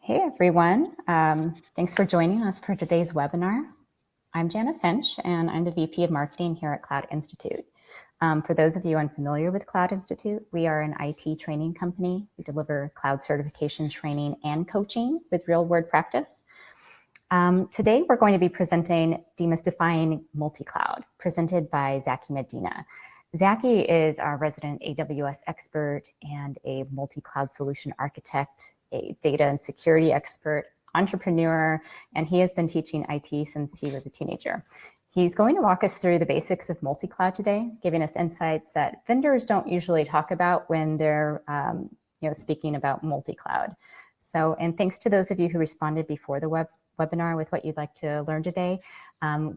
Hey everyone, thanks for joining us for today's webinar. I'm Jana Finch and I'm the VP of Marketing here at Cloud Institute. For those of you unfamiliar with Cloud Institute, we are an IT training company. We deliver cloud certification training and coaching with real world practice. Today we're going to be presenting Demystifying Multicloud, presented by Zaki Medina. Zaki is our resident AWS expert and a multi-cloud solution architect, a data and security expert, entrepreneur, and he has been teaching IT since he was a teenager. He's going to walk us through the basics of multi-cloud today, giving us insights that vendors don't usually talk about when they're speaking about multi-cloud. So, and thanks to those of you who responded before the webinar with what you'd like to learn today.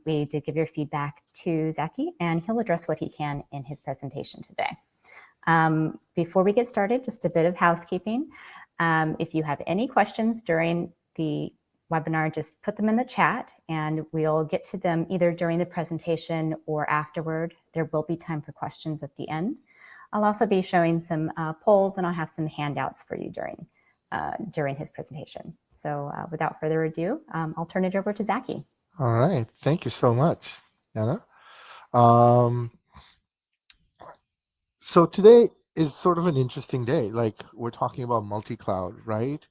We did give your feedback to Zaki, and he'll address what he can in his presentation today. Before we get started, just a bit of housekeeping. If you have any questions during the webinar, just put them in the chat, and we'll get to them either during the presentation or afterward. There will be time for questions at the end. I'll also be showing some polls, and I'll have some handouts for you during his presentation. So without further ado, I'll turn it over to Zaki. All right, thank you so much, Anna. So today is sort of an interesting day. Like, we're talking about multi-cloud, right?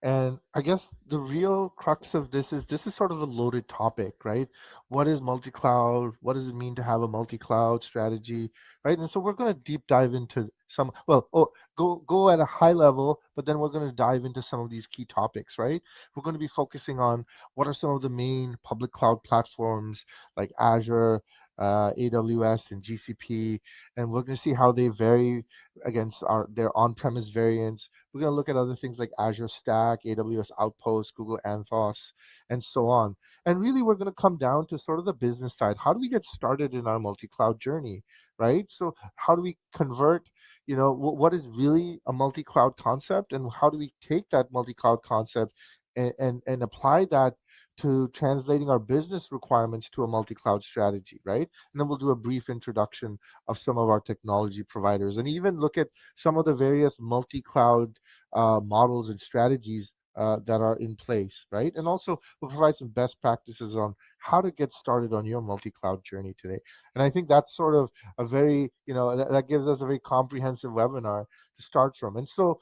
And I guess the real crux of this is sort of a loaded topic, right? What is multi-cloud? What does it mean to have a multi-cloud strategy, right? And so we're going to deep dive into some, go at a high level, but then we're going to dive into some of these key topics, right? We're going to be focusing on what are some of the main public cloud platforms like Azure, AWS, and GCP, and we're going to see how they vary against their on-premise variants. We're going to look at other things like Azure Stack, AWS Outpost, Google Anthos, and so on. And really, we're going to come down to sort of the business side. How do we get started in our multi-cloud journey, right? So how do we convert, what is really a multi-cloud concept, and how do we take that multi-cloud concept and apply that to translating our business requirements to a multi-cloud strategy, right? And then we'll do a brief introduction of some of our technology providers and even look at some of the various multi-cloud models and strategies that are in place, right? And also we'll provide some best practices on how to get started on your multi-cloud journey today. And I think that's sort of a very, that gives us a very comprehensive webinar to start from. And so,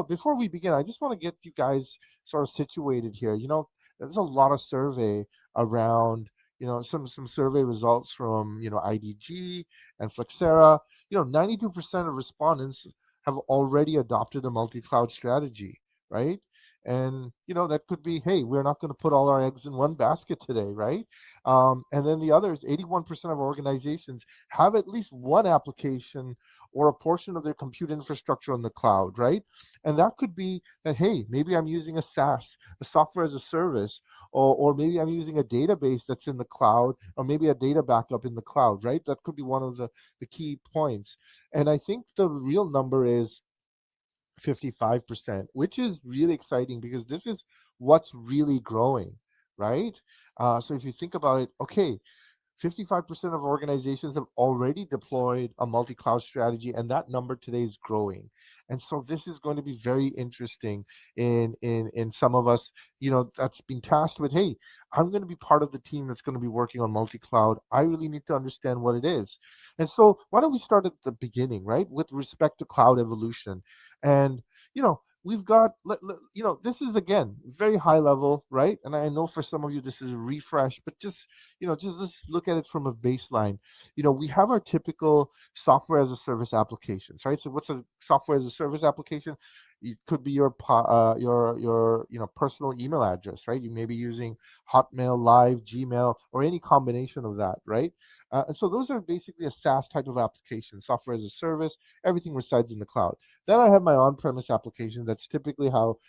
before we begin, I just want to get you guys sort of situated here. There's a lot of survey around, some survey results from, IDG and Flexera. 92% of respondents have already adopted a multi-cloud strategy, right? And, that could be, hey, we're not going to put all our eggs in one basket today, right? And then the others, 81% of organizations have at least one application or a portion of their compute infrastructure on the cloud, right? And that could be that, hey, maybe I'm using a SaaS, a software as a service, or maybe I'm using a database that's in the cloud, or maybe a data backup in the cloud, right? That could be one of the key points. And I think the real number is 55%, which is really exciting because this is what's really growing, right? So if you think about it, okay, 55% of organizations have already deployed a multi-cloud strategy, and that number today is growing. And so this is going to be very interesting in some of us, that's been tasked with, hey, I'm going to be part of the team that's going to be working on multi-cloud. I really need to understand what it is. And so why don't we start at the beginning, right? With respect to cloud evolution. And, we've got, this is, again, very high level, right? And I know for some of you this is a refresh, but just let's look at it from a baseline. We have our typical software as a service applications, right? So what's a software as a service application? It could be your personal email address, right? You may be using Hotmail, Live, Gmail, or any combination of that, right? And so those are basically a SaaS type of application, software as a service. Everything resides in the cloud. Then I have my on-premise application. That's typically how,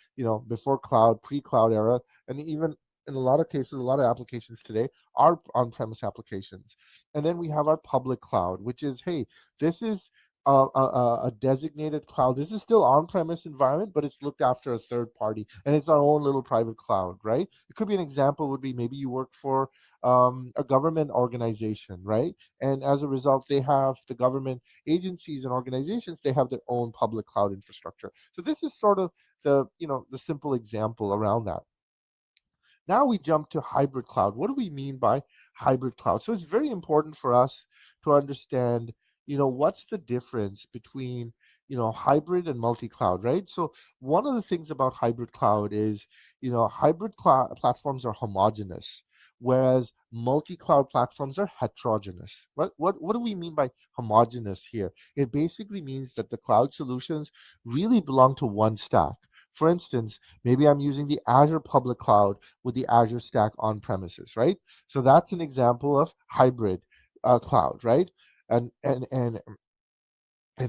before cloud, pre-cloud era, and even in a lot of cases, a lot of applications today are on-premise applications. And then we have our public cloud, which is, hey, this is a designated cloud. This is still on-premise environment, but it's looked after a third party, and it's our own little private cloud, right? It could be an example would be maybe you work for a government organization, right? And as a result, they have the government agencies and organizations, they have their own public cloud infrastructure. So this is sort of the simple example around that. Now we jump to hybrid cloud. What do we mean by hybrid cloud? So it's very important for us to understand, what's the difference between, hybrid and multi-cloud, right? So one of the things about hybrid cloud is, hybrid cloud platforms are homogeneous, whereas multi-cloud platforms are heterogeneous. What do we mean by homogeneous here? It basically means that the cloud solutions really belong to one stack. For instance, maybe I'm using the Azure public cloud with the Azure Stack on premises, right? So that's an example of hybrid cloud, right? And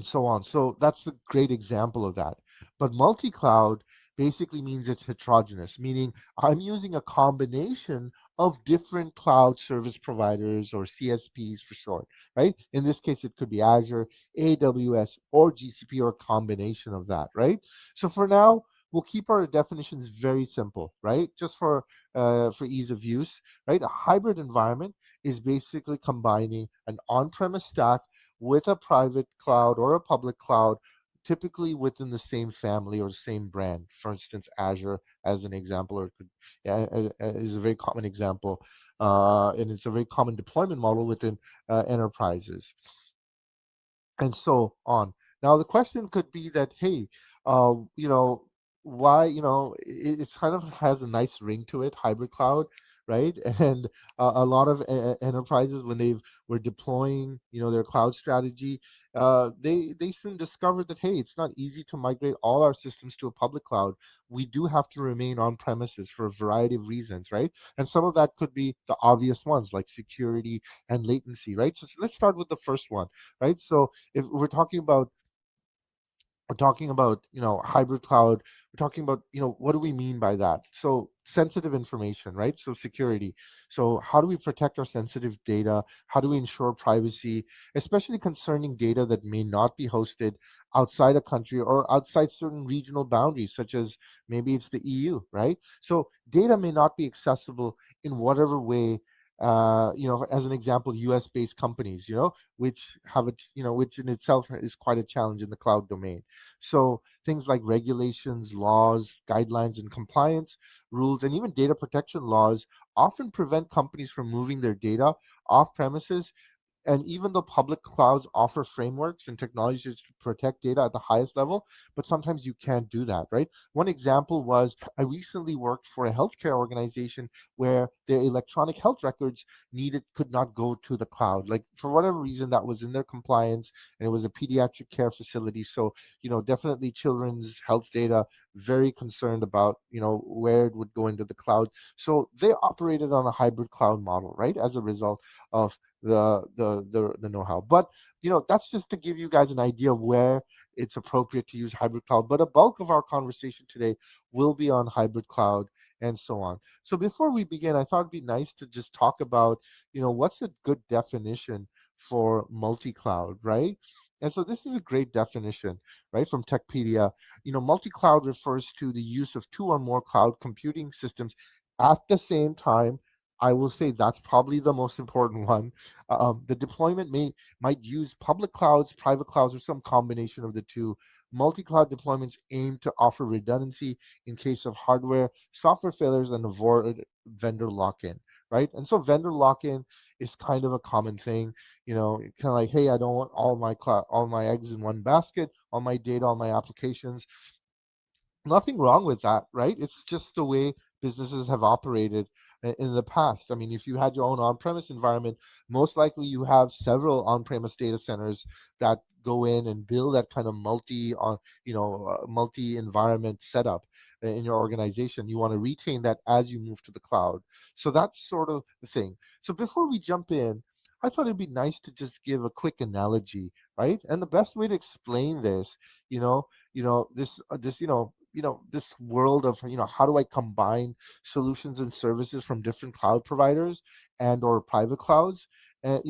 so on. So that's a great example of that. But multi-cloud basically means it's heterogeneous, meaning I'm using a combination of different cloud service providers or CSPs for short, right? In this case, it could be Azure, AWS, or GCP, or a combination of that, right? So for now, we'll keep our definitions very simple, right? Just for ease of use, right? A hybrid environment is basically combining an on-premise stack with a private cloud or a public cloud, typically within the same family or same brand. For instance, Azure as an example, or it could, is a very common example, and it's a very common deployment model within enterprises, and so on. Now, the question could be that, hey, why, it's kind of has a nice ring to it, hybrid cloud, right? And a lot of enterprises, when they were deploying, their cloud strategy, they soon discovered that, hey, it's not easy to migrate all our systems to a public cloud. We do have to remain on premises for a variety of reasons, right? And some of that could be the obvious ones like security and latency, right? So let's start with the first one, right? So if we're talking about hybrid cloud, we're talking about what do we mean by that? So sensitive information, right? So security. So how do we protect our sensitive data? How do we ensure privacy, especially concerning data that may not be hosted outside a country or outside certain regional boundaries, such as maybe it's the EU, right? So data may not be accessible in whatever way, as an example, US based companies, which have which in itself is quite a challenge in the cloud domain. So things like regulations, laws, guidelines, and compliance rules, and even data protection laws often prevent companies from moving their data off premises. And even though public clouds offer frameworks and technologies to protect data at the highest level, but sometimes you can't do that, right? One example was I recently worked for a healthcare organization where their electronic health records could not go to the cloud. Like for whatever reason, that was in their compliance, and it was a pediatric care facility. So, definitely children's health data, very concerned about, where it would go into the cloud. So they operated on a hybrid cloud model, right? As a result of the know-how. But that's just to give you guys an idea of where it's appropriate to use hybrid cloud. But a bulk of our conversation today will be on hybrid cloud and so on. So before we begin, I thought it'd be nice to just talk about, what's a good definition for multi-cloud, right? And so this is a great definition, right, from Techpedia. Multi-cloud refers to the use of two or more cloud computing systems at the same time. I will say that's probably the most important one. The deployment might use public clouds, private clouds, or some combination of the two. Multi-cloud deployments aim to offer redundancy in case of hardware, software failures, and avoid vendor lock-in, right? And so vendor lock-in is kind of a common thing. Kind of like, hey, I don't want all my eggs in one basket, all my data, all my applications. Nothing wrong with that, right? It's just the way businesses have operated in the past. I mean, if you had your own on-premise environment, most likely you have several on-premise data centers that go in and build that kind of multi-environment setup in your organization. You want to retain that as you move to the cloud. So that's sort of the thing. So before we jump in, I thought it'd be nice to just give a quick analogy, right? And the best way to explain this, you know, this world of, how do I combine solutions and services from different cloud providers and or private clouds? And,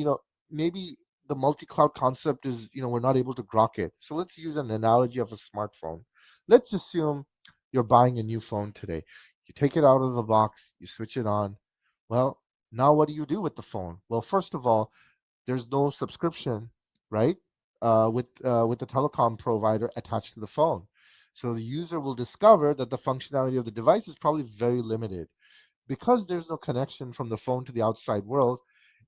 maybe the multi-cloud concept is, we're not able to grok it. So let's use an analogy of a smartphone. Let's assume you're buying a new phone today. You take it out of the box, you switch it on. Well, Now what do you do with the phone? Well, first of all, there's no subscription, right? With the telecom provider attached to the phone. So the user will discover that the functionality of the device is probably very limited. Because there's no connection from the phone to the outside world,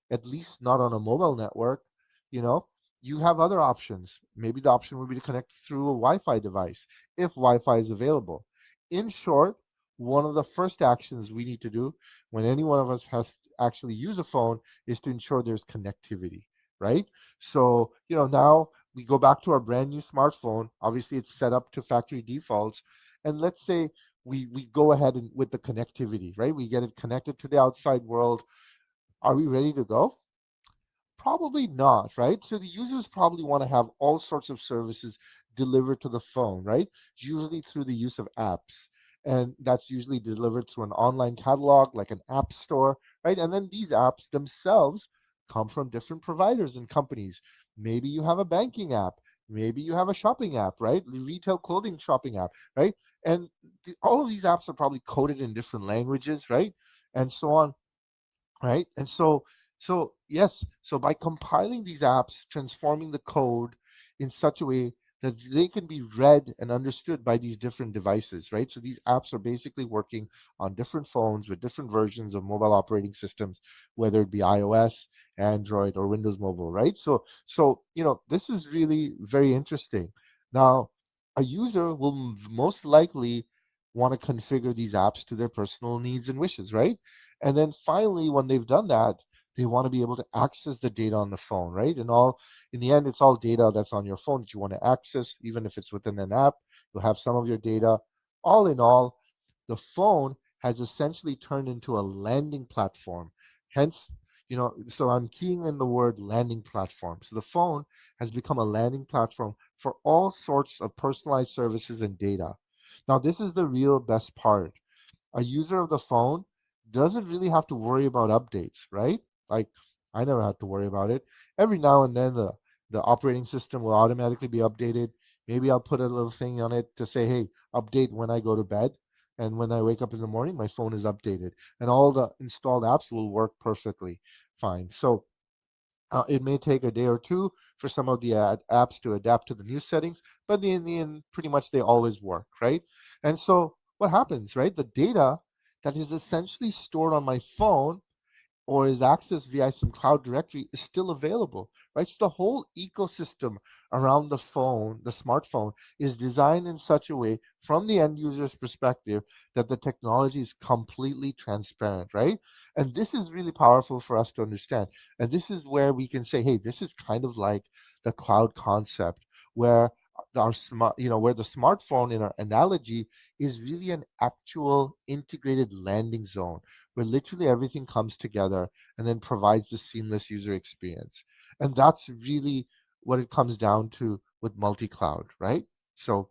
at least not on a mobile network, you know, you have other options. Maybe the option would be to connect through a Wi-Fi device if Wi-Fi is available. In short, one of the first actions we need to do when any one of us has to actually use a phone is to ensure there's connectivity, right? So, now we go back to our brand new smartphone. Obviously, it's set up to factory defaults. And let's say we go ahead and with the connectivity, right? We get it connected to the outside world. Are we ready to go? Probably not, right? So the users probably want to have all sorts of services delivered to the phone, right? Usually through the use of apps. And that's usually delivered through an online catalog like an app store, right? And then these apps themselves come from different providers and companies. Maybe you have a banking app, maybe you have a shopping app, right? Retail clothing shopping app, right? And all of these apps are probably coded in different languages, right? And so on, right? And so yes, so by compiling these apps, transforming the code in such a way that they can be read and understood by these different devices, right? So these apps are basically working on different phones with different versions of mobile operating systems, whether it be iOS, Android, or Windows Mobile, right? So this is really very interesting. Now, a user will most likely want to configure these apps to their personal needs and wishes, right? And then finally, when they've done that, they want to be able to access the data on the phone, right? In the end, it's all data that's on your phone that you want to access, even if it's within an app. You'll have some of your data. All in all, the phone has essentially turned into a landing platform. Hence, so I'm keying in the word landing platform. So the phone has become a landing platform for all sorts of personalized services and data. Now, this is the real best part. A user of the phone doesn't really have to worry about updates, right? Like I never had to worry about it. Every now and then the operating system will automatically be updated. Maybe I'll put a little thing on it to say, hey, update when I go to bed. And when I wake up in the morning, my phone is updated. And all the installed apps will work perfectly fine. So it may take a day or two for some of the apps to adapt to the new settings, but in the end, pretty much they always work, right? And so what happens, right? The data that is essentially stored on my phone or is accessed via some cloud directory is still available, right? So the whole ecosystem around the phone, the smartphone, is designed in such a way from the end user's perspective that the technology is completely transparent, right? And this is really powerful for us to understand. And this is where we can say, hey, this is kind of like the cloud concept where where the smartphone in our analogy is really an actual integrated landing zone where literally everything comes together and then provides the seamless user experience. And that's really what it comes down to with multi-cloud, right? So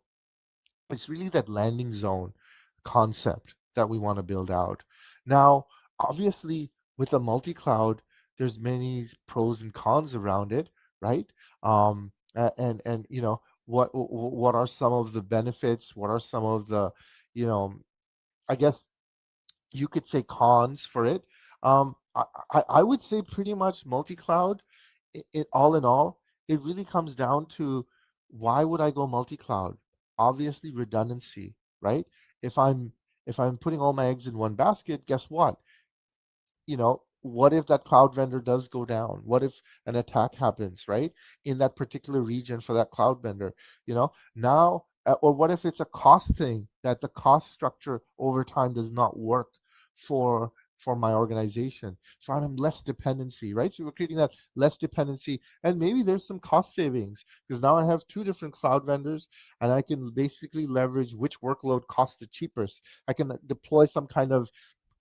it's really that landing zone concept that we want to build out. Now, obviously, with a multi-cloud, there's many pros and cons around it, right? And what are some of the benefits? What are some of the, you know, I guess you could say cons for it. I would say pretty much multi-cloud. It all in all, it really comes down to why would I go multi-cloud? Obviously, redundancy, right? If I'm if I'm putting all my eggs in one basket, guess what? What if that cloud vendor does go down? What if an attack happens, right? In that particular region for that cloud vendor, now, or what if it's a cost thing that the cost structure over time does not work for for my organization? So I'm less dependency, right? So we're creating that less dependency, and maybe there's some cost savings because now I have two different cloud vendors, and I can basically leverage which workload costs the cheapest. I can deploy some kind of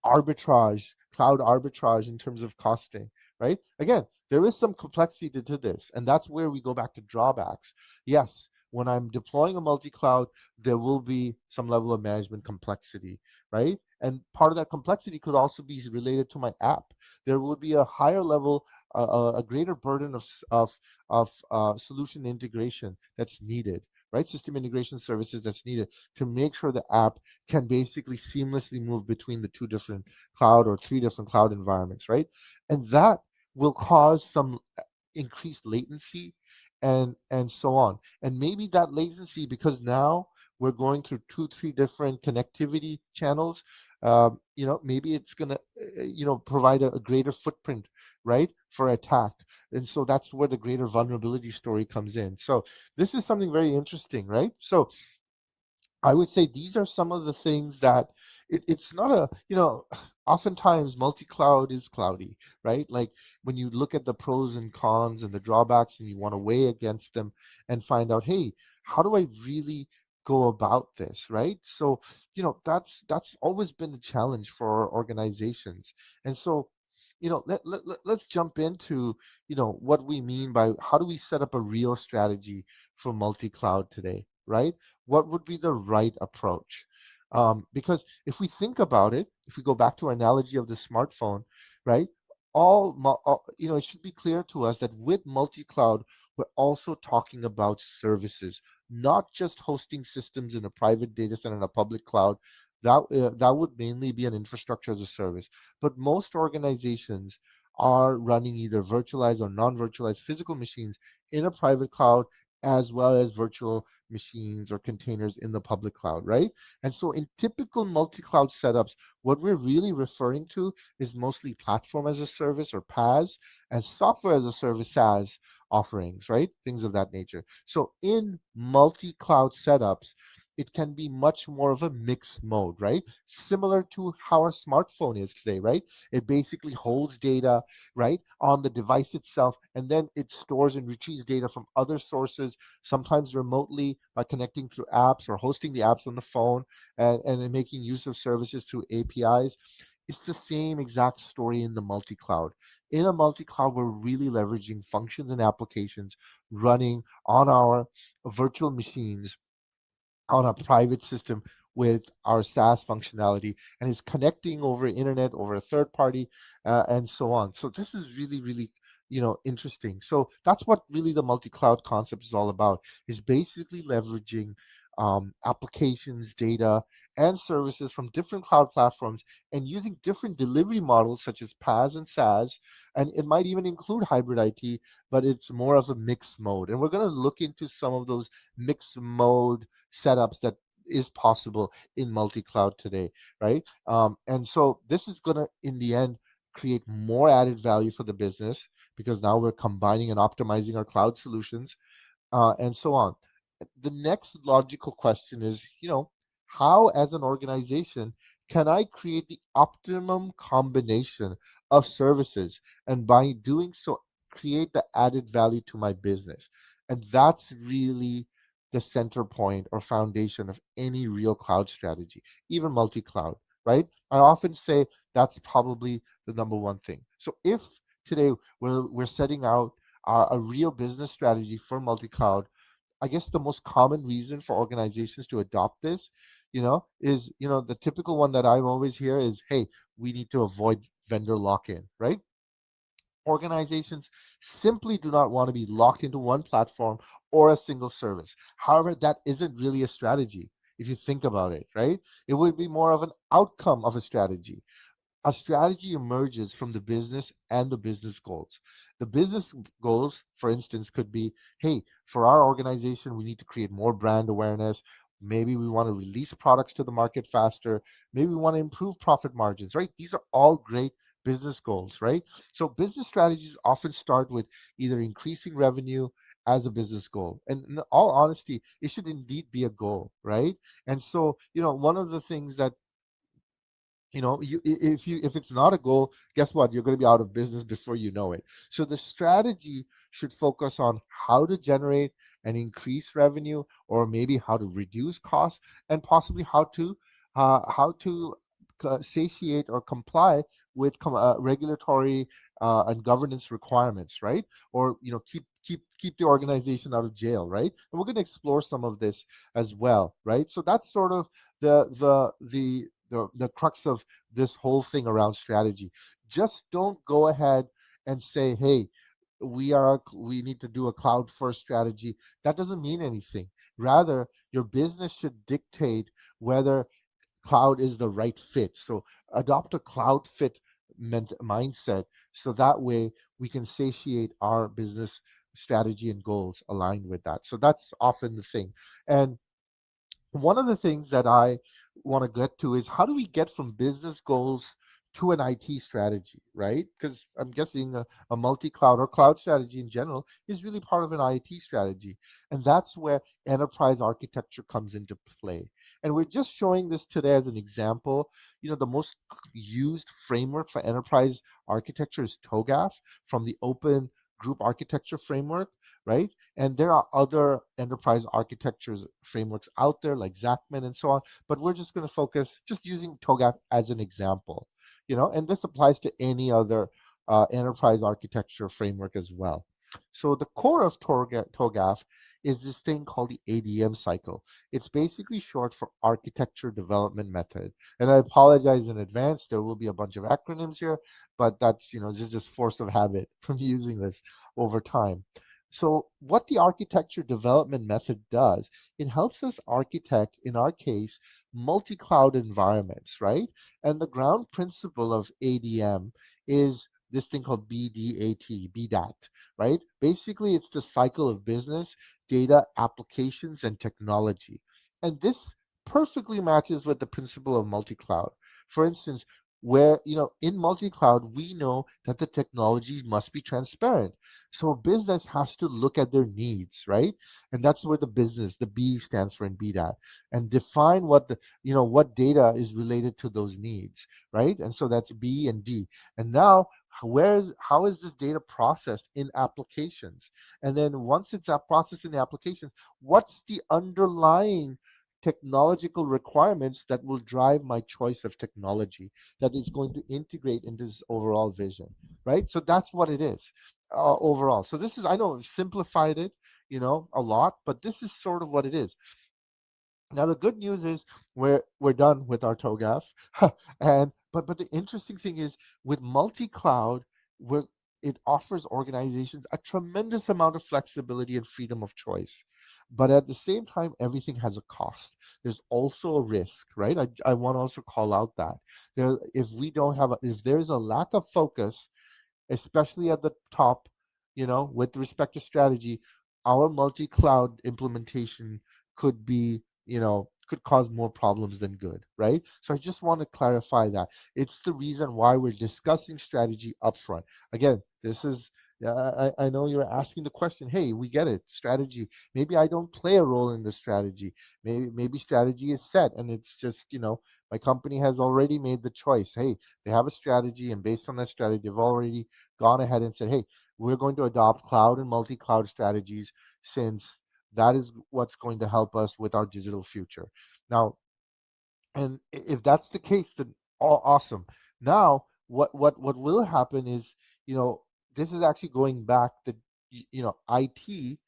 arbitrage, cloud arbitrage in terms of costing, right? Again, there is some complexity to this, and that's where we go back to drawbacks. Yes, when I'm deploying a multi-cloud, there will be some level of management complexity, right? And part of that complexity could also be related to my app. There would be a higher level, a greater burden of solution integration that's needed, right? System integration services that's needed to make sure the app can basically seamlessly move between the two different cloud or three different cloud environments, right? And that will cause some increased latency and so on. And maybe that latency, because now we're going through two, three different connectivity channels, maybe it's going to, provide a greater footprint, right, for attack. And so that's where the greater vulnerability story comes in. So this is something very interesting, right? So I would say these are some of the things that it's not a, oftentimes multi-cloud is cloudy, right? Like when you look at the pros and cons and the drawbacks and you want to weigh against them and find out, hey, how do I really go about this, right? So, that's always been a challenge for organizations. And so, let's jump into, what we mean by how do we set up a real strategy for multi-cloud today, right? What would be the right approach? Because if we think about it, if we go back to our analogy of the smartphone, right? It should be clear to us that with multi-cloud, we're also talking about services, not just hosting systems in a private data center in a public cloud. That would mainly be an infrastructure as a service. But most organizations are running either virtualized or non-virtualized physical machines in a private cloud as well as virtual machines or containers in the public cloud, right? And so in typical multi-cloud setups, what we're really referring to is mostly platform as a service or PaaS and software as a service SaaS offerings, right? Things of that nature. So in multi-cloud setups, it can be much more of a mixed mode, right? Similar to how our smartphone is today, right? It basically holds data, right, on the device itself, and then it stores and retrieves data from other sources, sometimes remotely by connecting through apps or hosting the apps on the phone and then making use of services through APIs. It's the same exact story in the multi-cloud. In a multi-cloud, we're really leveraging functions and applications running on our virtual machines on a private system with our SaaS functionality and is connecting over internet, over a third party, and so on. So this is really, really, interesting. So that's what really the multi-cloud concept is all about, is basically leveraging applications, data, and services from different cloud platforms and using different delivery models such as PaaS and SaaS. And it might even include hybrid IT, but it's more of a mixed mode. And we're going to look into some of those mixed mode setups that is possible in multi-cloud today, right? And so this is going to, in the end, create more added value for the business because now we're combining and optimizing our cloud solutions, and so on. The next logical question is, how as an organization can I create the optimum combination of services and by doing so create the added value to my business? And that's really the center point or foundation of any real cloud strategy, even multi-cloud, right? I often say that's probably the number one thing. So if today we're setting out a real business strategy for multi-cloud, I guess the most common reason for organizations to adopt this, is, the typical one that I always hear is, hey, we need to avoid vendor lock-in, right? Organizations simply do not want to be locked into one platform or a single service. However, that isn't really a strategy if you think about it, right? It would be more of an outcome of a strategy. A strategy emerges from the business and the business goals. The business goals, for instance, could be, hey, for our organization, we need to create more brand awareness. Maybe we want to release products to the market faster. Maybe we want to improve profit margins, right? These are all great business goals, right? So business strategies often start with either increasing revenue as a business goal. And in all honesty, it should indeed be a goal, right? And so, one of the things that if it's not a goal, guess what, you're going to be out of business before you know it. So the strategy should focus on how to generate and increase revenue, or maybe how to reduce costs, and possibly how to satiate or comply with regulatory and governance requirements, right? Or keep the organization out of jail, right? And we're going to explore some of this as well, right? So that's sort of the crux of this whole thing around strategy. Just don't go ahead and say, hey, we need to do a cloud first strategy. That doesn't mean anything. Rather, your business should dictate whether cloud is the right fit. So adopt a cloud fit mindset so that way we can satiate our business strategy and goals aligned with that. So that's often the thing. And one of the things that I want to get to is how do we get from business goals to an IT strategy, right? Because I'm guessing a multi-cloud or cloud strategy in general is really part of an IT strategy. And that's where enterprise architecture comes into play. And we're just showing this today as an example. The most used framework for enterprise architecture is TOGAF from the Open Group Architecture Framework, right? And there are other enterprise architectures frameworks out there like Zachman and so on, but we're just going to focus just using TOGAF as an example, and this applies to any other enterprise architecture framework as well. So the core of TOGAF is this thing called the ADM cycle. It's basically short for architecture development method. And I apologize in advance. There will be a bunch of acronyms here, but that's, just force of habit from using this over time. So what the architecture development method does, it helps us architect, in our case, multi-cloud environments, right? And the ground principle of ADM is this thing called BDAT, right? Basically, it's the cycle of business, data, applications, and technology. And this perfectly matches with the principle of multi-cloud. For instance, where, in multi-cloud, we know that the technologies must be transparent. So a business has to look at their needs, right? And that's where the B stands for in BDAT, and define what data is related to those needs, right? And so that's B and D. And now, how is this data processed in applications? And then once it's processed in the applications, what's the underlying technological requirements that will drive my choice of technology that is going to integrate into this overall vision, right? So that's what it is overall. So this is, I know I've simplified it, a lot, but this is sort of what it is. Now the good news is we're done with our TOGAF, and but the interesting thing is with multi-cloud, where it offers organizations a tremendous amount of flexibility and freedom of choice. But at the same time, everything has a cost. There's also a risk, right? I want to also call out that if there's a lack of focus, especially at the top, with respect to strategy, our multi-cloud implementation could cause more problems than good, right? So I just want to clarify that. It's the reason why we're discussing strategy upfront. Again, this is I know you're asking the question, hey, we get it, strategy. Maybe I don't play a role in the strategy. Maybe strategy is set and it's just, my company has already made the choice. Hey, they have a strategy, and based on that strategy, they've already gone ahead and said, hey, we're going to adopt cloud and multi-cloud strategies since that is what's going to help us with our digital future. Now, and if that's the case, then awesome. Now, what will happen is, this is actually going back that IT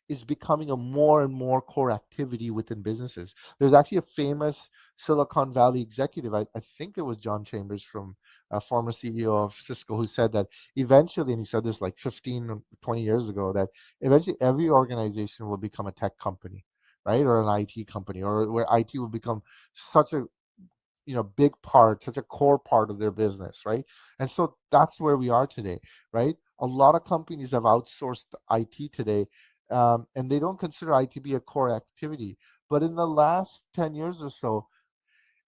is becoming a more and more core activity within businesses. There's actually a famous Silicon Valley executive, I think it was John Chambers from former CEO of Cisco, who said that eventually, and he said this like 15 or 20 years ago, that eventually every organization will become a tech company, right? Or an IT company, or where IT will become such a big part, such a core part of their business, right? And so that's where we are today, right? A lot of companies have outsourced IT today, and they don't consider IT to be a core activity. But in the last 10 years or so,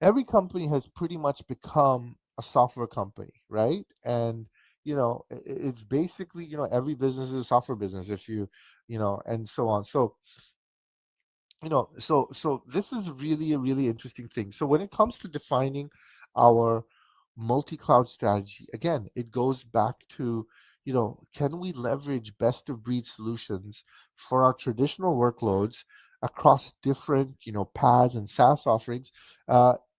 every company has pretty much become a software company, right? And it's basically, every business is a software business if and so on. So this is really a really interesting thing. So when it comes to defining our multi-cloud strategy, again, it goes back to, can we leverage best of breed solutions for our traditional workloads across different, PaaS and SaaS offerings,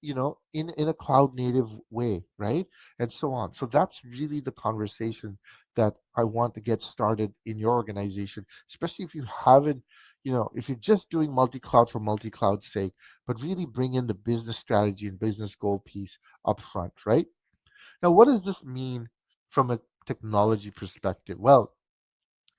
in a cloud native way, right? And so on. So that's really the conversation that I want to get started in your organization, especially if you haven't, if you're just doing multi-cloud for multi-cloud's sake, but really bring in the business strategy and business goal piece up front, right? Now, what does this mean from a technology perspective? Well,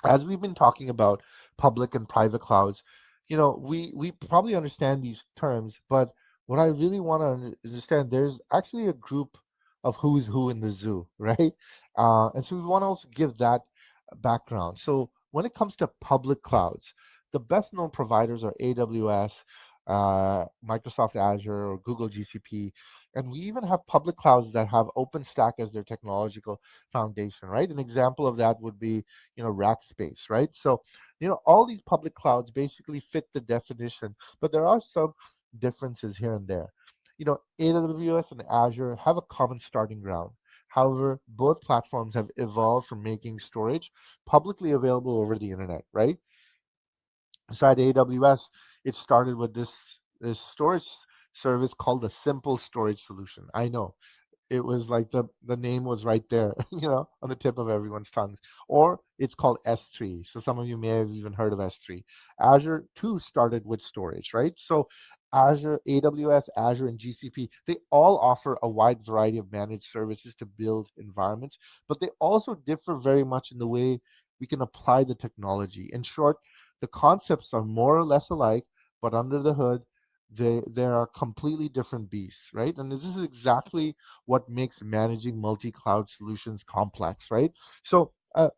as we've been talking about public and private clouds, we probably understand these terms, but what I really want to understand, there's actually a group of who's who in the zoo, right? And so we want to also give that background. So when it comes to public clouds, the best known providers are AWS, Microsoft Azure, or Google GCP, and we even have public clouds that have OpenStack as their technological foundation, right? An example of that would be, Rackspace, right? So all these public clouds basically fit the definition, but there are some differences here and there. AWS and Azure have a common starting ground. However, both platforms have evolved from making storage publicly available over the internet, right? Inside AWS, it started with this storage service called the simple storage solution. I know it was like the name was right there, on the tip of everyone's tongue. Or it's called S3. So some of you may have even heard of S3. Azure too started with storage, right? So Azure, AWS, Azure, and GCP, they all offer a wide variety of managed services to build environments, but they also differ very much in the way we can apply the technology. In short, the concepts are more or less alike, but under the hood, they are completely different beasts, right? And this is exactly what makes managing multi-cloud solutions complex, right? So, and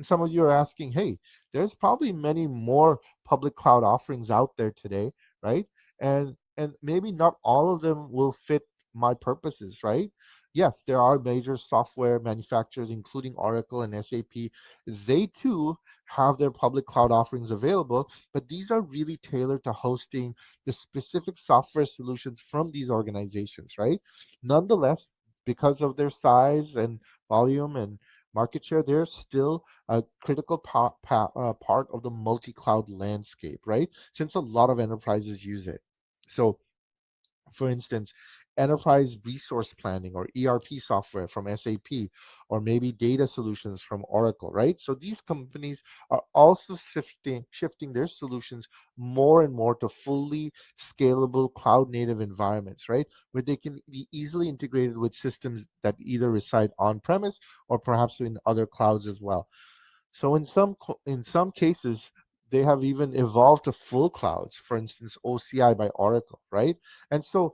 some of you are asking, hey, there's probably many more public cloud offerings out there today, right? And maybe not all of them will fit my purposes, right? Yes, there are major software manufacturers, including Oracle and SAP. They too have their public cloud offerings available, but these are really tailored to hosting the specific software solutions from these organizations, right? Nonetheless, because of their size and volume and market share, they're still a critical part of the multi-cloud landscape, right? Since a lot of enterprises use it. So for instance, enterprise resource planning or ERP software from SAP, or maybe data solutions from Oracle, right? So these companies are also shifting their solutions more and more to fully scalable cloud native environments, right? Where they can be easily integrated with systems that either reside on premise or perhaps in other clouds as well. So in some cases, they have even evolved to full clouds. For instance, OCI by Oracle, right? And so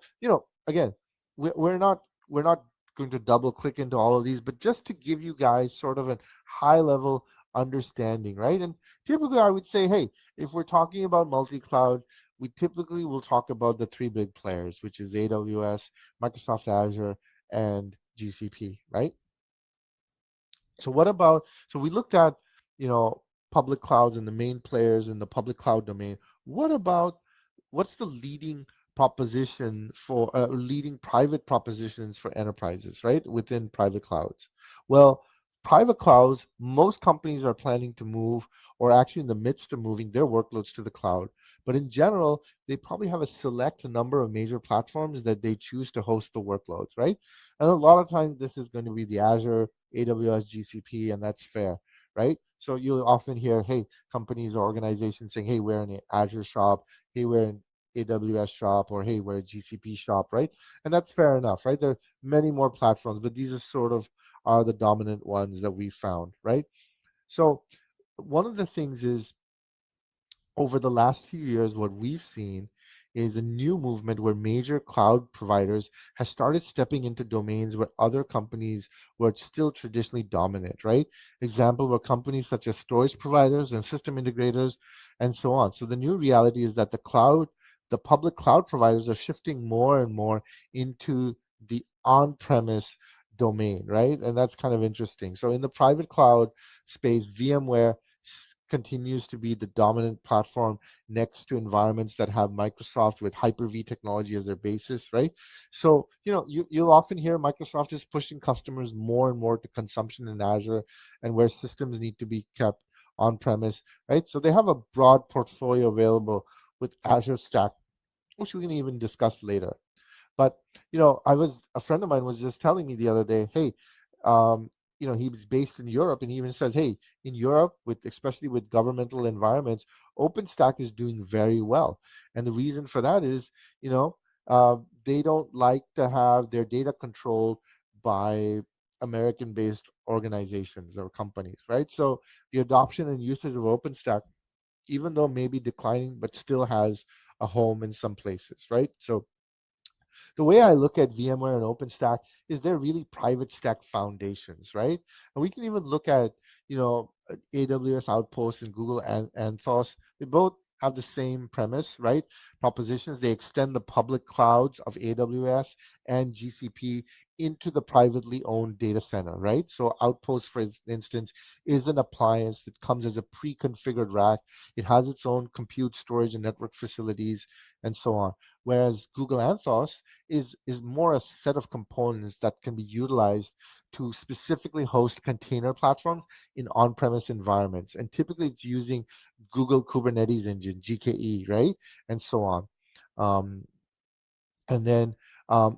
again, we're not going to double click into all of these, but just to give you guys sort of a high level understanding, right? And typically, I would say, hey, if we're talking about multi-cloud, we typically will talk about the three big players, which is AWS, Microsoft Azure, and GCP, right? So we looked at, you know, public clouds and the main players in the public cloud domain. What about what's the leading proposition for leading private propositions for enterprises, right? Within private clouds. Well, private clouds, most companies are planning to move or actually in the midst of moving their workloads to the cloud. But in general, they probably have a select number of major platforms that they choose to host the workloads, right? And a lot of times this is going to be the Azure, AWS, GCP, and that's fair, right? So you'll often hear, hey, companies or organizations saying, hey, we're an Azure shop, hey, we're an AWS shop, or hey, we're a GCP shop, right? And that's fair enough, right? There are many more platforms, but these are sort of are the dominant ones that we found, right? So one of the things is over the last few years, what we've seen is a new movement where major cloud providers have started stepping into domains where other companies were still traditionally dominant, right? Example were companies such as storage providers and system integrators and so on. So the new reality is that the public cloud providers are shifting more and more into the on-premise domain, right? And that's kind of interesting. So in the private cloud space, VMware continues to be the dominant platform next to environments that have Microsoft with Hyper-V technology as their basis, right? So, you'll often hear Microsoft is pushing customers more and more to consumption in Azure and where systems need to be kept on premise, right? So they have a broad portfolio available with Azure Stack, which we can even discuss later. But a friend of mine was just telling me the other day, hey, um, he was based in Europe, and he even says, hey, in Europe, with especially with governmental environments, OpenStack is doing very well, and the reason for that is, you know, they don't like to have their data controlled by American-based organizations or companies, right? So the adoption and usage of OpenStack even though maybe declining, but still has a home in some places, right? So the way I look at VMware and OpenStack is they're really private stack foundations, right? And we can even look at, AWS Outpost and Google Anthos. They both have the same premise, right? Propositions. They extend the public clouds of AWS and GCP into the privately owned data center, right? So Outpost, for instance, is an appliance that comes as a pre-configured rack. It has its own compute, storage, and network facilities, and so on. Whereas Google Anthos is more a set of components that can be utilized to specifically host container platforms in on-premise environments. And typically it's using Google Kubernetes Engine, GKE, right? And so on. Um, and then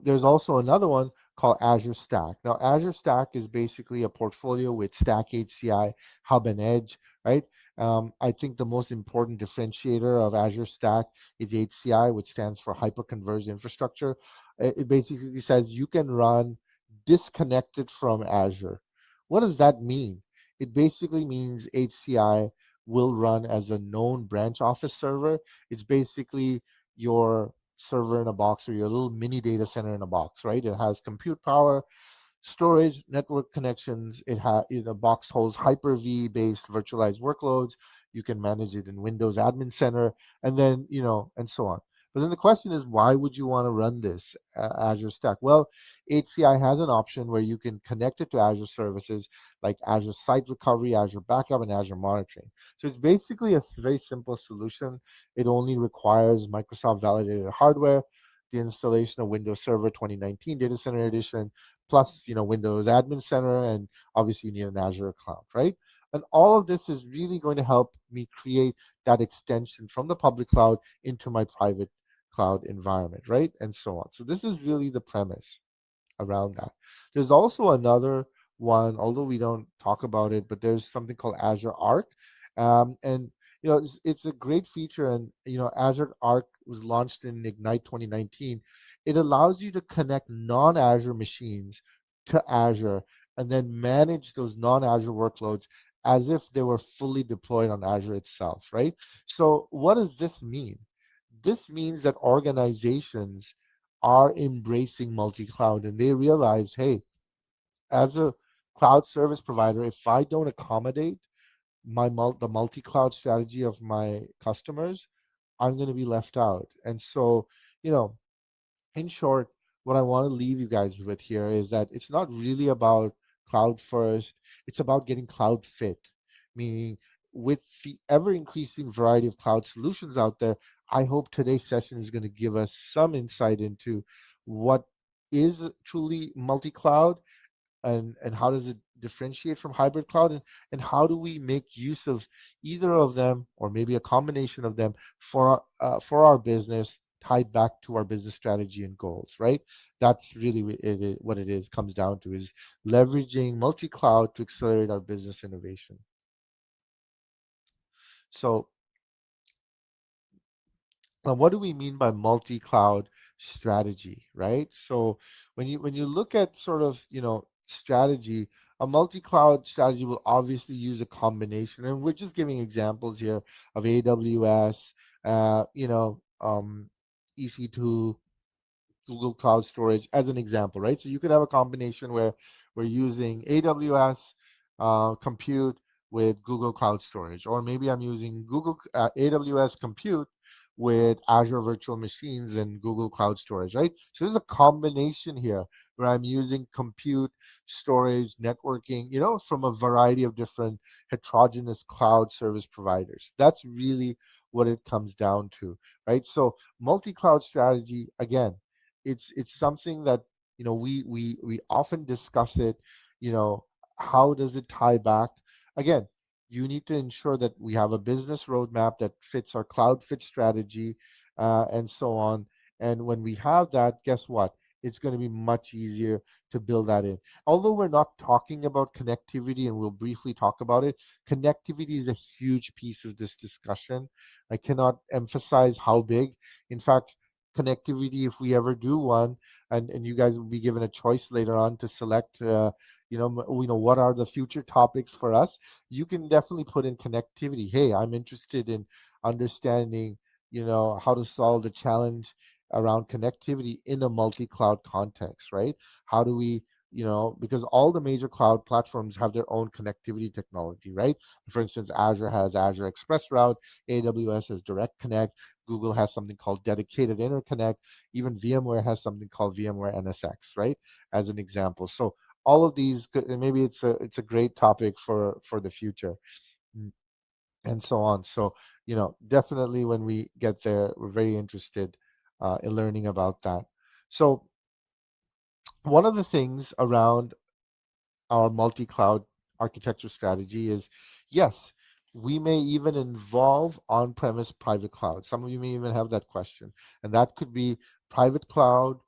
there's also another one called Azure Stack. Now, Azure Stack is basically a portfolio with Stack HCI, Hub, and Edge, right? I think the most important differentiator of Azure Stack is HCI, which stands for Hyperconverged Infrastructure. It basically says you can run disconnected from Azure. What does that mean? It basically means HCI will run as a known branch office server. It's basically your server in a box or your little mini data center in a box, right? It has compute power, storage, network connections. A box holds Hyper-V based virtualized workloads. You can manage it in Windows Admin Center, and then and so on. But then the question is, why would you want to run this Azure Stack? Well, HCI has an option where you can connect it to Azure services like Azure Site Recovery, Azure Backup, and Azure Monitoring. So it's basically a very simple solution. It only requires Microsoft validated hardware, the installation of Windows Server 2019 Data Center Edition, plus Windows Admin Center, and obviously you need an Azure account, right? And all of this is really going to help me create that extension from the public cloud into my private cloud environment, right? And so on. So this is really the premise around that. There's also another one, although we don't talk about it, but there's something called Azure Arc. And it's a great feature. And Azure Arc was launched in Ignite 2019. It allows you to connect non-Azure machines to Azure and then manage those non-Azure workloads as if they were fully deployed on Azure itself, right? So what does this mean? This means that organizations are embracing multi-cloud and they realize, hey, as a cloud service provider, if I don't accommodate the multi-cloud strategy of my customers, I'm going to be left out. And so, you know, in short, what I want to leave you guys with here is that it's not really about cloud first, it's about getting cloud fit, meaning with the ever increasing variety of cloud solutions out there, I hope today's session is going to give us some insight into what is truly multi-cloud and how does it differentiate from hybrid cloud, and how do we make use of either of them or maybe a combination of them for our business tied back to our business strategy and goals, right? That's really what it is comes down to, is leveraging multi-cloud to accelerate our business innovation. So now, what do we mean by multi-cloud strategy, right? So when you look at sort of strategy, a multi-cloud strategy will obviously use a combination, and we're just giving examples here of AWS, EC2, Google Cloud Storage as an example, right? So you could have a combination where we're using AWS compute with Google Cloud Storage, or maybe I'm using AWS compute with Azure Virtual Machines and Google Cloud Storage, right? So there's a combination here where I'm using compute, storage, networking, from a variety of different heterogeneous cloud service providers. That's really what it comes down to, right? So multi-cloud strategy, again, it's something that we often discuss it. How does it tie back? Again, you need to ensure that we have a business roadmap that fits our cloud fit strategy, and so on. And when we have that, guess what? It's going to be much easier to build that in. Although we're not talking about connectivity, and we'll briefly talk about it, connectivity is a huge piece of this discussion. I cannot emphasize how big. In fact, connectivity, if we ever do one, and you guys will be given a choice later on to select what are the future topics for us, you can definitely put in connectivity. Hey, I'm interested in understanding, how to solve the challenge around connectivity in a multi-cloud context, right? How do we, because all the major cloud platforms have their own connectivity technology, right? For instance, Azure has Azure Express Route, AWS has Direct Connect, Google has something called Dedicated Interconnect, even VMware has something called VMware NSX, right? As an example. So all of these, and maybe it's a great topic for the future, and so on. So definitely when we get there, we're very interested in learning about that. So one of the things around our multi-cloud architecture strategy is, yes, we may even involve on-premise private cloud. Some of you may even have that question, and that could be private cloud,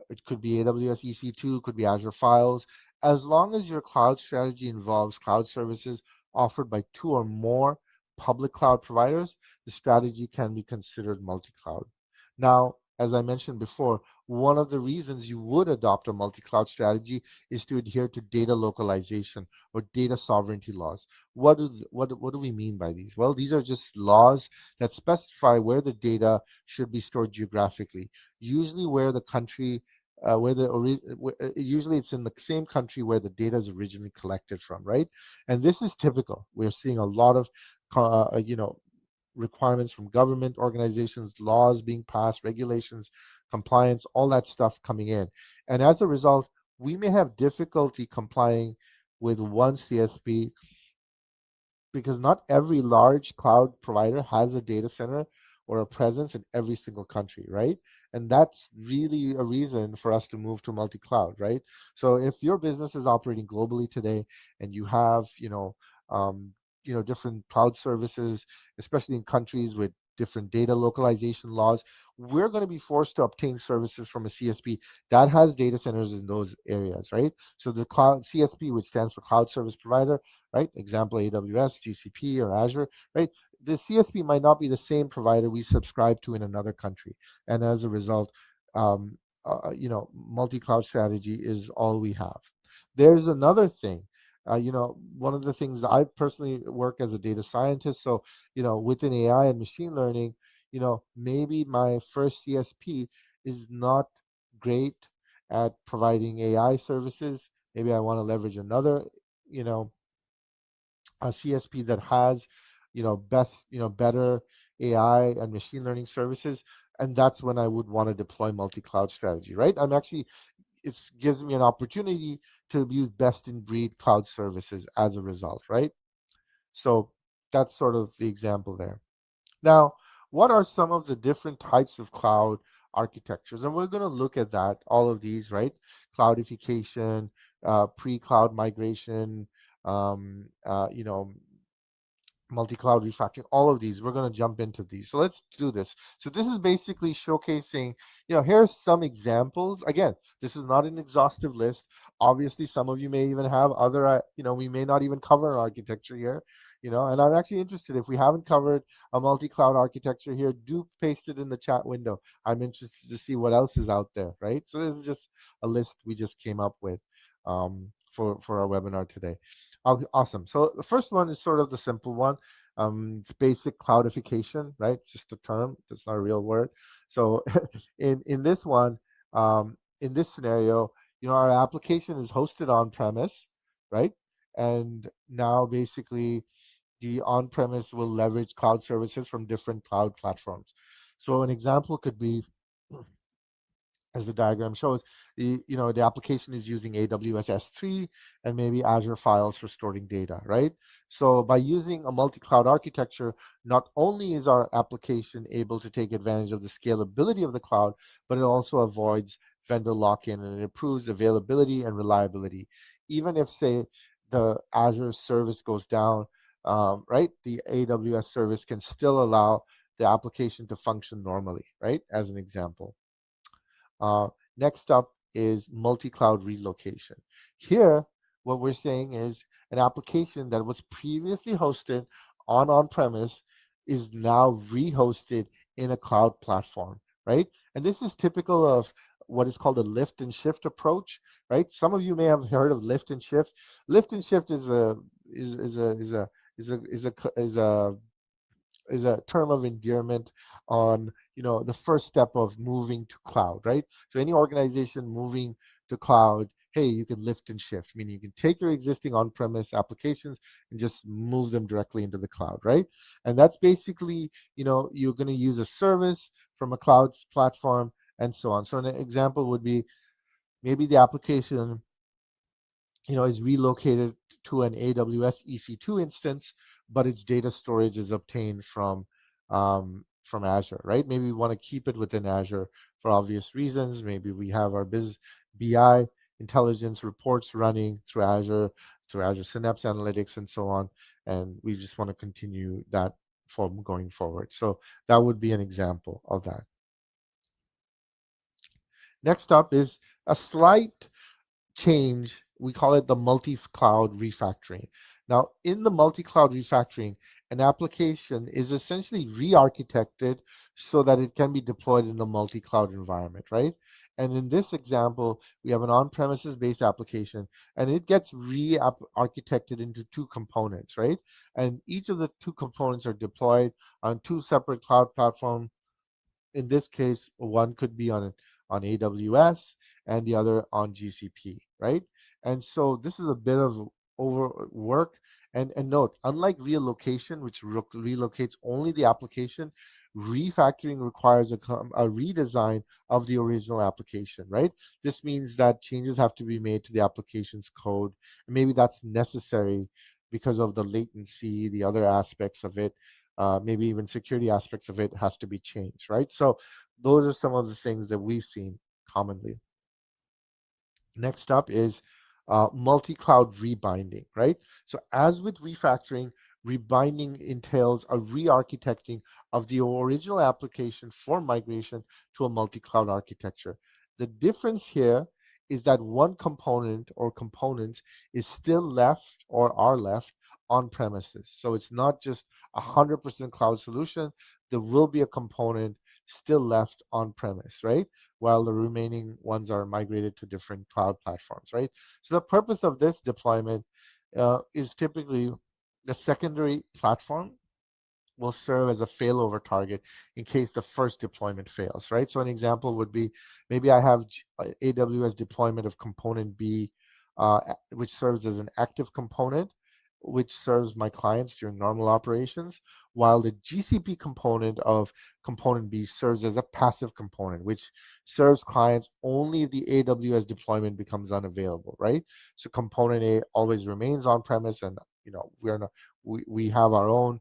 it could be AWS EC2, could be Azure Files. As long as your cloud strategy involves cloud services offered by two or more public cloud providers, the strategy can be considered multi-cloud. Now, as I mentioned before, one of the reasons you would adopt a multi-cloud strategy is to adhere to data localization or data sovereignty laws. What do we mean by these? Well, these are just laws that specify where the data should be stored geographically. Usually, where the country, usually it's in the same country where the data is originally collected from, right? And this is typical. We're seeing a lot of, requirements from government organizations, laws being passed, regulations, compliance, all that stuff coming in. And as a result, we may have difficulty complying with one CSP because not every large cloud provider has a data center or a presence in every single country, right? And that's really a reason for us to move to multi-cloud, right? So if your business is operating globally today and you have, different cloud services, especially in countries with different data localization laws, we're going to be forced to obtain services from a CSP that has data centers in those areas, right? So the cloud CSP, which stands for Cloud Service Provider, right? Example, AWS, GCP, or Azure, right? The CSP might not be the same provider we subscribe to in another country. And as a result, um, multi-cloud strategy is all we have. There's another thing. One of the things I personally work as a data scientist. So, within AI and machine learning, maybe my first CSP is not great at providing AI services. Maybe I want to leverage another, you know, a CSP that has, better AI and machine learning services, and that's when I would want to deploy multi-cloud strategy, right? It gives me an opportunity to use best in breed cloud services as a result, right? So that's sort of the example there. Now, what are some of the different types of cloud architectures? And we're going to look at that, all of these, right? Cloudification, pre-cloud migration, um, multi-cloud refactoring, all of these. We're going to jump into these. So let's do this. So this is basically showcasing, here's some examples. Again, this is not an exhaustive list. Obviously, some of you may even have other, we may not even cover an architecture here, and I'm actually interested. If we haven't covered a multi-cloud architecture here, do paste it in the chat window. I'm interested to see what else is out there, right? So this is just a list we just came up with for our webinar today. Awesome. So the first one is sort of the simple one. It's basic cloudification, right? Just a term. That's not a real word. So in this one, in this scenario, our application is hosted on premise, right? And now basically the on-premise will leverage cloud services from different cloud platforms. So an example could be, as the diagram shows, the application is using AWS S3 and maybe Azure Files for storing data, right? So by using a multi-cloud architecture, not only is our application able to take advantage of the scalability of the cloud, but it also avoids vendor lock-in and it improves availability and reliability. Even if, say, the Azure service goes down, right, the AWS service can still allow the application to function normally, right, as an example. Uh, Next up is multi-cloud relocation. Here, what we're saying is an application that was previously hosted on-premise is now rehosted in a cloud platform, right? And this is typical of what is called a lift and shift approach, right? Some of you may have heard of lift and shift. Lift and shift is a is a term of endearment on the first step of moving to cloud, right? So any organization moving to cloud, hey, you can lift and shift, meaning you can take your existing on-premise applications and just move them directly into the cloud, right? And that's basically, you're going to use a service from a cloud platform and so on. So an example would be maybe the application is relocated to an AWS EC2 instance, but its data storage is obtained from Azure, right? Maybe we want to keep it within Azure for obvious reasons. Maybe we have our BI intelligence reports running through Azure Synapse Analytics and so on, and we just want to continue that from going forward. So that would be an example of that. Next up is a slight change. We call it the multi-cloud refactoring. Now, in the multi-cloud refactoring, an application is essentially re-architected so that it can be deployed in a multi-cloud environment, right? And in this example, we have an on-premises based application, and it gets re-architected into two components, right? And each of the two components are deployed on two separate cloud platforms. In this case, one could be on AWS and the other on GCP, right? And so this is a bit of overwork. And note, unlike relocation, which relocates only the application, refactoring requires a redesign of the original application, right? This means that changes have to be made to the application's code. And maybe that's necessary because of the latency, the other aspects of it, maybe even security aspects of it has to be changed, right? So those are some of the things that we've seen commonly. Next up is multi-cloud rebinding, right? So as with refactoring, rebinding entails a re-architecting of the original application for migration to a multi-cloud architecture. The difference here is that one component or components is still left or are left on premises. So it's not just 100% cloud solution. There will be a component still left on premise, right? While the remaining ones are migrated to different cloud platforms, right? So the purpose of this deployment is typically the secondary platform will serve as a failover target in case the first deployment fails, right? So an example would be maybe I have AWS deployment of component B, which serves as an active component, which serves my clients during normal operations, while the GCP component of component B serves as a passive component, which serves clients only if the AWS deployment becomes unavailable, right? So component A always remains on premise, and we have our own,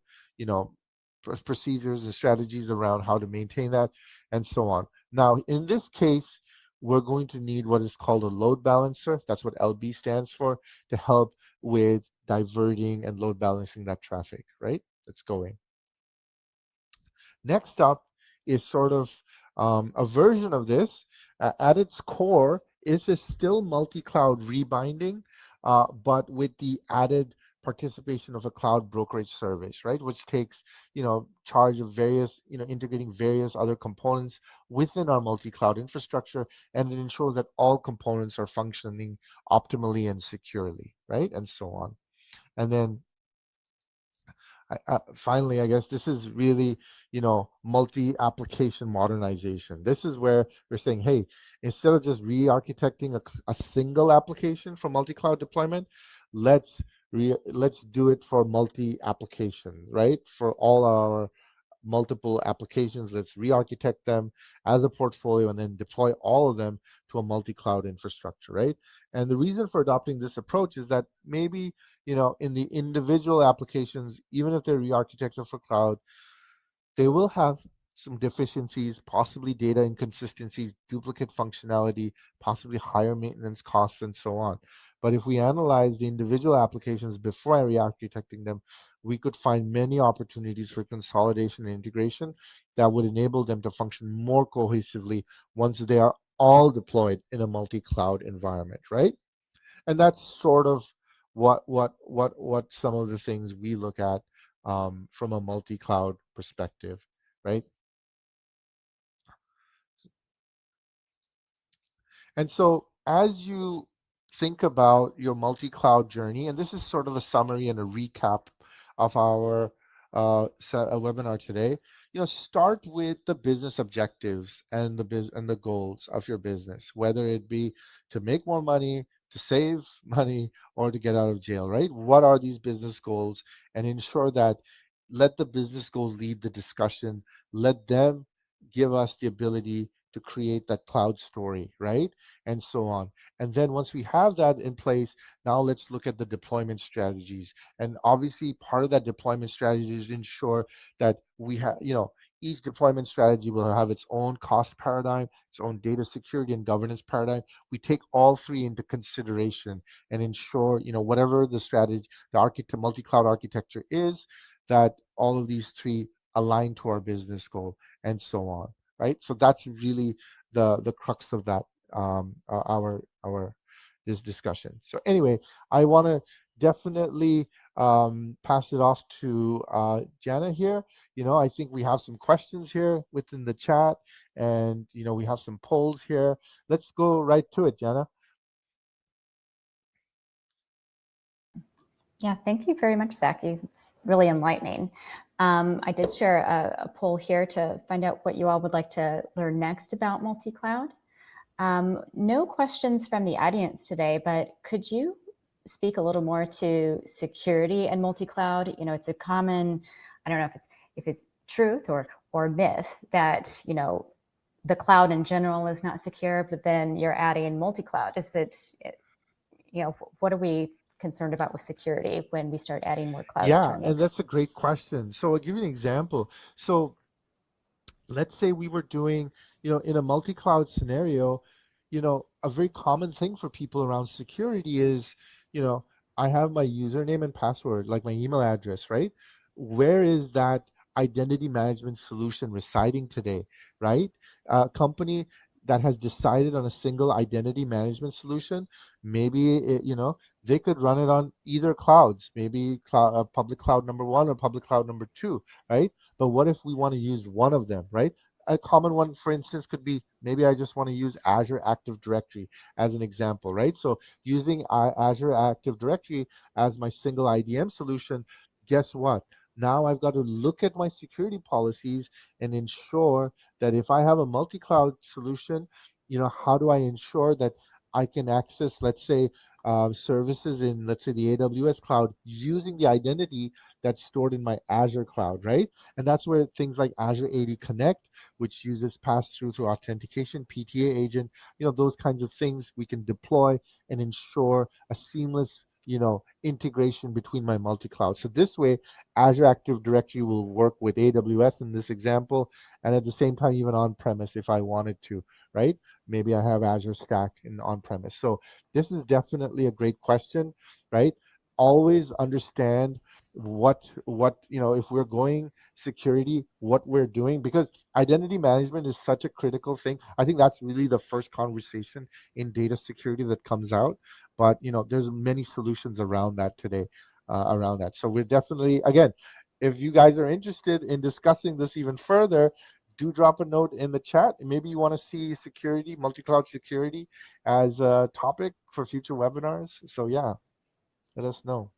procedures and strategies around how to maintain that and so on. Now, in this case, we're going to need what is called a load balancer. That's what LB stands for, to help with diverting and load balancing that traffic, right? That's going. Next up is sort of a version of this. At its core, is still multi-cloud rebinding, but with the added participation of a cloud brokerage service, right? Which takes, charge of various, integrating various other components within our multi-cloud infrastructure, and it ensures that all components are functioning optimally and securely, right? And so on. And then finally, I guess this is really, multi-application modernization. This is where we're saying, hey, instead of just re-architecting a single application for multi-cloud deployment, let's do it for multi-application, right? For all our multiple applications, let's re-architect them as a portfolio and then deploy all of them to a multi-cloud infrastructure, right? And the reason for adopting this approach is that maybe, in the individual applications, even if they're re-architected for cloud, they will have some deficiencies, possibly data inconsistencies, duplicate functionality, possibly higher maintenance costs, and so on. But if we analyze the individual applications before re-architecting them, we could find many opportunities for consolidation and integration that would enable them to function more cohesively once they are all deployed in a multi-cloud environment, right? And that's sort of what some of the things we look at from a multi-cloud perspective, right? And so as you think about your multi-cloud journey, and this is sort of a summary and a recap of our webinar today, start with the business objectives and the goals of your business, whether it be to make more money, to save money, or to get out of jail, right? What are these business goals? And ensure that let the business goals lead the discussion. Let them give us the ability to create that cloud story, right? And so on. And then once we have that in place, now let's look at the deployment strategies. And obviously, part of that deployment strategy is to ensure that we have, each deployment strategy will have its own cost paradigm, its own data security and governance paradigm. We take all three into consideration and ensure, whatever the strategy, the multi-cloud architecture is, that all of these three align to our business goal and so on, right? So that's really the crux of that our this discussion. So anyway, I want to definitely pass it off to Jana here. I think we have some questions here within the chat, and we have some polls here. Let's go right to it, Jana. Yeah, thank you very much, Zaki. It's really enlightening. I did share a poll here to find out what you all would like to learn next about multi-cloud. No questions from the audience today, but could you speak a little more to security and multi-cloud? It's a common, I don't know if it's truth or myth that, the cloud in general is not secure, but then you're adding multi-cloud. Is that, what are we concerned about with security when we start adding more clouds to Yeah, our and mix? that's a great question. So I'll give you an example. So let's say we were doing, in a multi-cloud scenario, a very common thing for people around security is, you know, I have my username and password, like my email address, right? Where is that identity management solution residing today, right? A company that has decided on a single identity management solution, maybe they could run it on either clouds, maybe public cloud number one or public cloud number two, right? But what if we want to use one of them, right? A common one, for instance, could be maybe I just want to use Azure Active Directory as an example, right? So using Azure Active Directory as my single IDM solution, guess what? Now I've got to look at my security policies and ensure that if I have a multi-cloud solution, how do I ensure that I can access, let's say, services in, let's say, the AWS cloud using the identity that's stored in my Azure cloud, right? And that's where things like Azure AD Connect, which uses pass-through through authentication, PTA agent, those kinds of things we can deploy and ensure a seamless, integration between my multi-cloud. So this way, Azure Active Directory will work with AWS in this example, and at the same time, even on-premise if I wanted to, right? Maybe I have Azure Stack in on-premise. So this is definitely a great question, right? Always understand what if we're going security, what we're doing, because identity management is such a critical thing. I think that's really the first conversation in data security that comes out. But there's many solutions around that today, around that. So we're definitely, again, if you guys are interested in discussing this even further, do drop a note in the chat. Maybe you want to see security, multi-cloud security as a topic for future webinars. So yeah, let us know.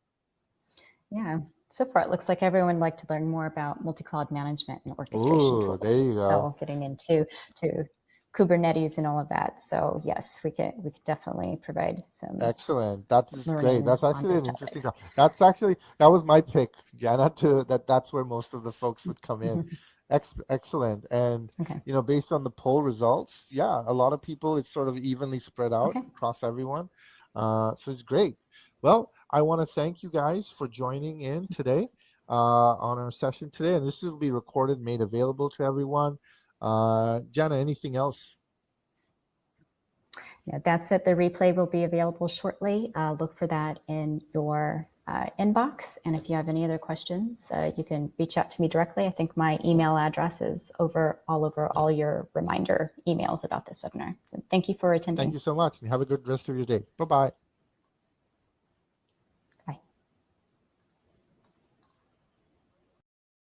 Yeah, so far it looks like everyone would like to learn more about multi-cloud management and orchestration Ooh, tools. there you go. So getting into Kubernetes and all of that. So yes, we could definitely provide some Excellent. That is great. learning That's on actually those an interesting topics. topic. That was my pick, Jana, to that's where most of the folks would come in. Excellent. And Okay. based on the poll results, yeah, a lot of people, it's sort of evenly spread out Okay. across everyone. So it's great. Well, I want to thank you guys for joining in today on our session today. And this will be recorded, made available to everyone. Jana, anything else? Yeah, that's it. The replay will be available shortly. Look for that in your inbox. And if you have any other questions, you can reach out to me directly. I think my email address is over all your reminder emails about this webinar. So thank you for attending. Thank you so much, and have a good rest of your day. Bye-bye.